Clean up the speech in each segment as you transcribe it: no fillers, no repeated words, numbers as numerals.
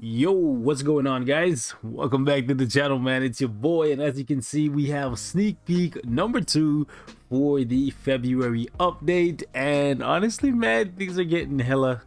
Yo, what's going on, guys? Welcome back to the channel, man. It's your boy, and as you can see, we have sneak peek number 2 for the February update. And honestly, man, things are getting hella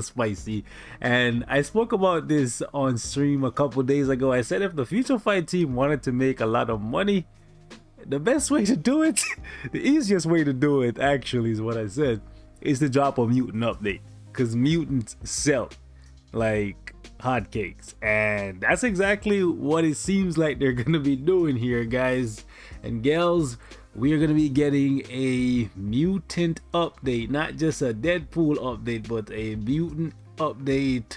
spicy. And I spoke about this on stream a couple days ago. I said if the Future Fight team wanted to make a lot of money, the best way to do it, the easiest way to do it, actually, is what I said, is to drop a mutant update, because mutants sell like hotcakes, and that's exactly what it seems like they're gonna be doing here, guys and gals. We are gonna be getting a mutant update, not just a Deadpool update, but a mutant update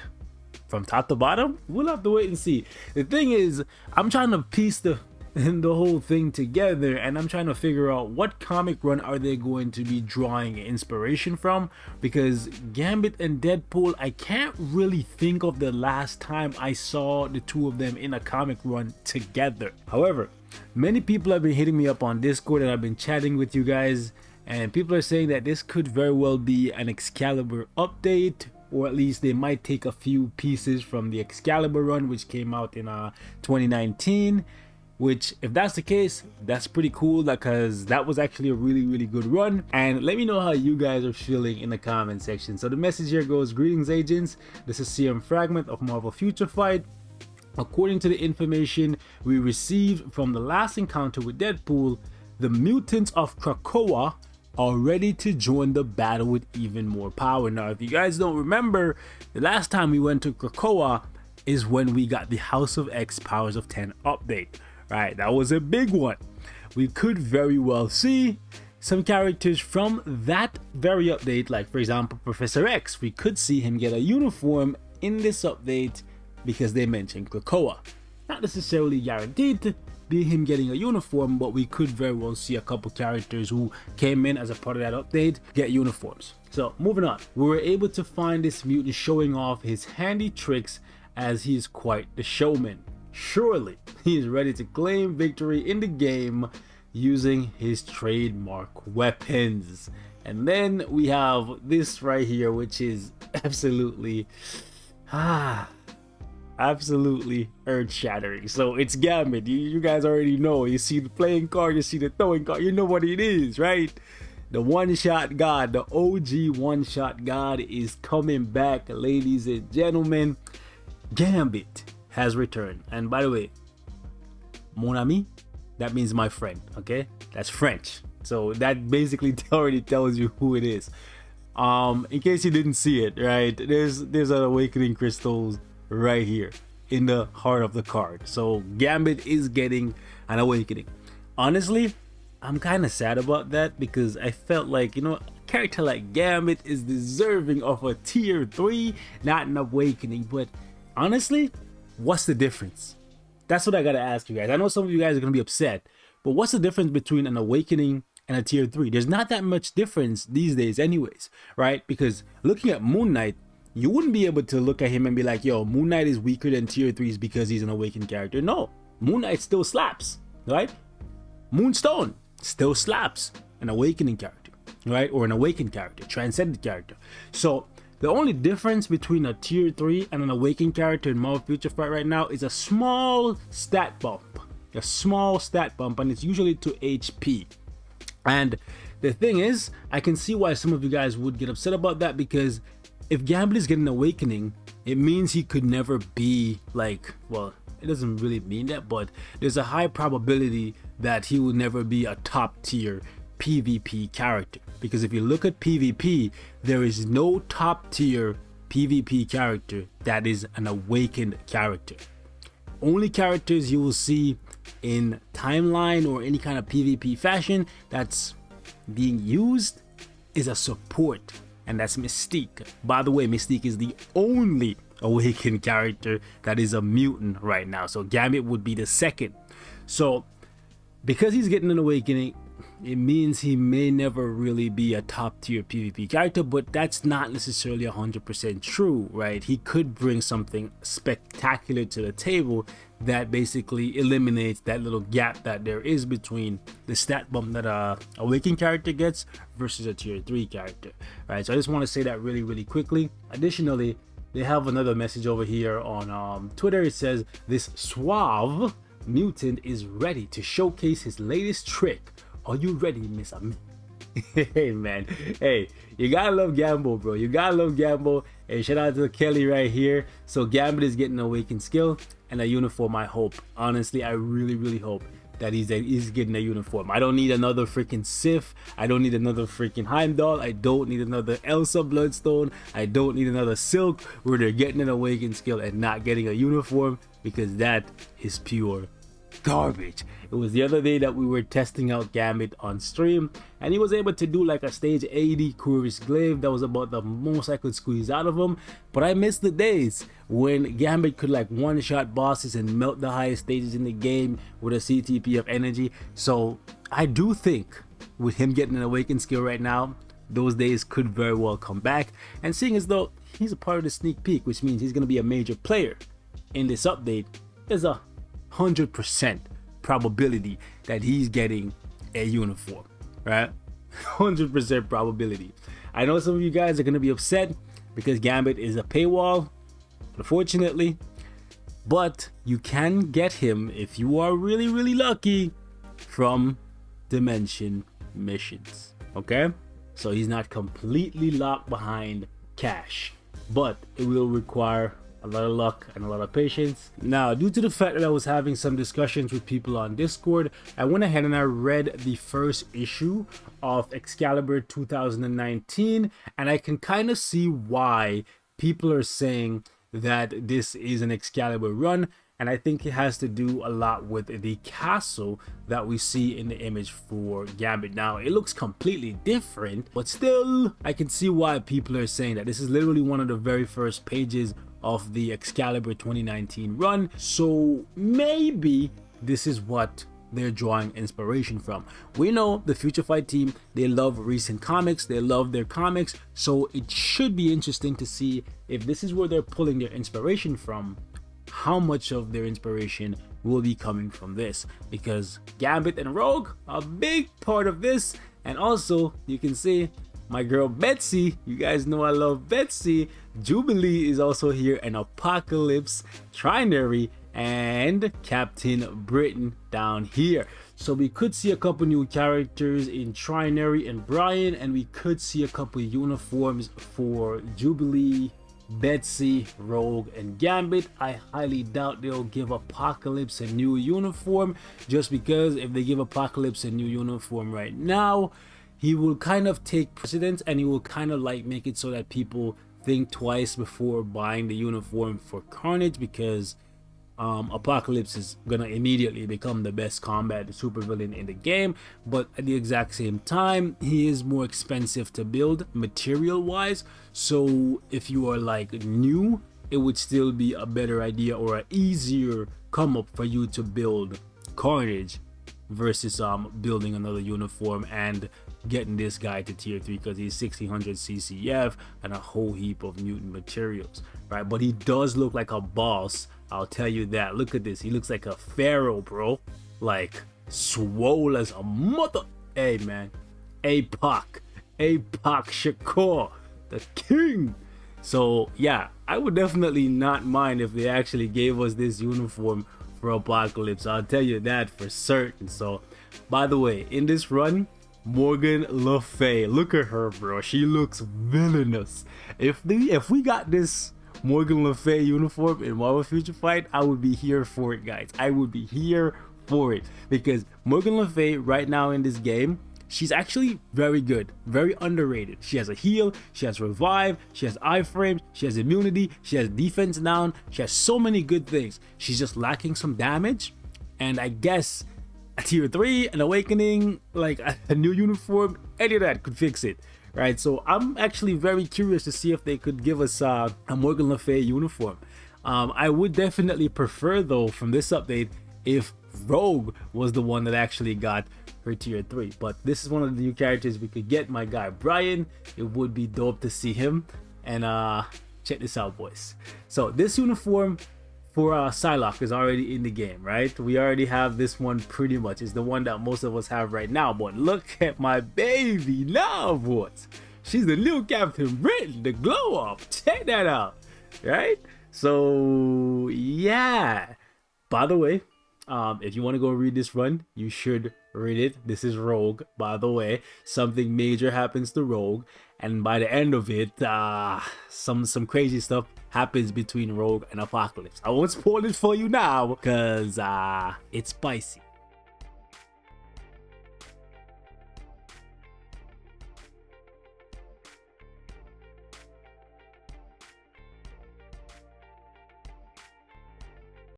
from top to bottom. We'll have to wait and see. The thing is, I'm trying to piece the whole thing together, and I'm trying to figure out what comic run are they going to be drawing inspiration from, because Gambit and Deadpool, I can't really think of the last time I saw the two of them in a comic run together. However, many people have been hitting me up on Discord, and I've been chatting with you guys, and people are saying that this could very well be an Excalibur update, or at least they might take a few pieces from the Excalibur run, which came out in 2019. Which, if that's the case, that's pretty cool, because that was actually a really good run. And let me know how you guys are feeling in the comment section. So the message here goes: greetings, agents. This is CM Fragment of Marvel Future Fight. According to the information we received from the last encounter with Deadpool, the mutants of Krakoa are ready to join the battle with even more power. Now, if you guys don't remember, the last time we went to Krakoa is when we got the House of X Powers of 10 update. Right, that was a big one. We could very well see some characters from that very update, like for example Professor X. We could see him get a uniform in this update because they mentioned Krakoa. Not necessarily guaranteed to be him getting a uniform, but we could very well see a couple characters who came in as a part of that update get uniforms. So moving on, we were able to find this mutant showing off his handy tricks, as he is quite the showman. Surely he is ready to claim victory in the game using his trademark weapons. And then we have this right here, which is absolutely earth-shattering. So it's Gambit. You guys already know. You see the playing card, you see the throwing card, you know what it is, right? The one-shot god, the OG one-shot god is coming back, ladies and gentlemen. Gambit has returned. And by the way, mon ami, that means my friend, okay? That's French. So that basically already tells you who it is. In case you didn't see it, right? There's an awakening crystals right here in the heart of the card. So Gambit is getting an awakening. Honestly, I'm kind of sad about that, because I felt like, you know, a character like Gambit is deserving of a tier 3, not an awakening. But honestly, what's the difference? That's what I gotta ask you guys. I know some of you guys are gonna be upset, but what's the difference between an awakening and a tier 3? There's not that much difference these days anyways, right? Because looking at Moon Knight, you wouldn't be able to look at him and be like, yo, Moon Knight is weaker than tier 3s because he's an awakened character. No, Moon Knight still slaps, right? Moonstone still slaps an awakening character, right? Or an awakened character, transcended character. So the only difference between a tier 3 and an awakened character in Marvel Future Fight right now is a small stat bump. A small stat bump, and it's usually to HP. And the thing is, I can see why some of you guys would get upset about that, because if Gambit is getting an awakening, it means he could never be like, well, it doesn't really mean that, but there's a high probability that he will never be a top tier PvP character. Because if you look at PvP, there is no top tier PvP character that is an awakened character. Only characters you will see in timeline or any kind of PvP fashion that's being used is a support, and that's Mystique. By the way, Mystique is the only awakened character that is a mutant right now. So Gambit would be the second. So because he's getting an awakening, it means he may never really be a top tier PvP character, but that's not necessarily 100% true, right? He could bring something spectacular to the table that basically eliminates that little gap that there is between the stat bump that a awakened character gets versus a tier 3 character, right? So I just want to say that really quickly. Additionally, they have another message over here on Twitter. It says, this suave mutant is ready to showcase his latest trick. Are you ready, Miss Am? Hey man, hey, you gotta love Gamble, bro. You gotta love Gamble. Hey, shout out to Kelly right here. So Gambit is getting an awakened skill and a uniform. I hope, honestly, I really hope that he's getting a uniform. I don't need another freaking Sif. I don't need another freaking Heimdall. I don't need another Elsa Bloodstone. I don't need another Silk where they're getting an awakened skill and not getting a uniform, because that is pure garbage. It was the other day that we were testing out Gambit on stream, and he was able to do like a stage 80 Curious Glaive. That was about the most I could squeeze out of him. But I miss the days when Gambit could like one-shot bosses and melt the highest stages in the game with a CTP of energy. So I do think with him getting an awakened skill right now, those days could very well come back. And seeing as though he's a part of the sneak peek, which means he's going to be a major player in this update, there's a 100% probability that he's getting a uniform, right? 100% probability. I know some of you guys are going to be upset because Gambit is a paywall, unfortunately, but you can get him if you are really lucky from dimension missions, okay? So he's not completely locked behind cash, but it will require a lot of luck and a lot of patience. Now, due to the fact that I was having some discussions with people on Discord, I went ahead and I read the first issue of Excalibur 2019, and I can kind of see why people are saying that this is an Excalibur run. And I think it has to do a lot with the castle that we see in the image for Gambit. Now, it looks completely different, but still, I can see why people are saying that. This is literally one of the very first pages of the Excalibur 2019 run. So maybe this is what they're drawing inspiration from. We know the Future Fight team, they love recent comics, they love their comics. So it should be interesting to see if this is where they're pulling their inspiration from, how much of their inspiration will be coming from this, because Gambit and Rogue are a big part of this. And also you can see my girl Betsy, you guys know I love Betsy. Jubilee is also here, and Apocalypse, Trinary, and Captain Britain down here. So we could see a couple new characters in Trinary and Brian, and we could see a couple uniforms for Jubilee, Betsy, Rogue, and Gambit. I highly doubt they'll give Apocalypse a new uniform, just because if they give Apocalypse a new uniform right now, he will kind of take precedence, and he will kind of like make it so that people think twice before buying the uniform for Carnage, because Apocalypse is gonna immediately become the best combat supervillain in the game. But at the exact same time, he is more expensive to build material wise. So if you are like new, it would still be a better idea or an easier come up for you to build Carnage versus building another uniform and getting this guy to tier 3, because he's 1600 CCF and a whole heap of mutant materials, right? But he does look like a boss, I'll tell you that. Look at this, he looks like a pharaoh, bro, like swole as a mother. Hey man, APOC Shakur, the king. So yeah, I would definitely not mind if they actually gave us this uniform for Apocalypse, I'll tell you that for certain. So by the way, in this run, Morgan Le Fay, look at her, bro, she looks villainous. If we got this Morgan Le Fay uniform in Marvel Future Fight, I would be here for it, guys. I would be here for it, because Morgan Le Fay right now in this game, she's actually very good, very underrated. She has a heal, she has revive, she has iframe, she has immunity, she has defense down, she has so many good things. She's just lacking some damage, and I guess a tier 3, an awakening, like a new uniform, any of that could fix it, right? So I'm actually very curious to see if they could give us a Morgan Le Fay uniform. I would definitely prefer, though, from this update, if Rogue was the one that actually got her tier 3, but this is one of the new characters we could get. My guy Brian, it would be dope to see him. And check this out, boys. So this uniform for Psylocke is already in the game, right? We already have this one pretty much. It's the one that most of us have right now. But look at my baby now, boys. She's the new Captain Britain, the glow up. Check that out. right? So yeah. By the way, if you want to go read this run, you should read it. This is Rogue, by the way. Something major happens to Rogue, and by the end of it, some crazy stuff happens between Rogue and Apocalypse. I won't spoil it for you now because it's spicy.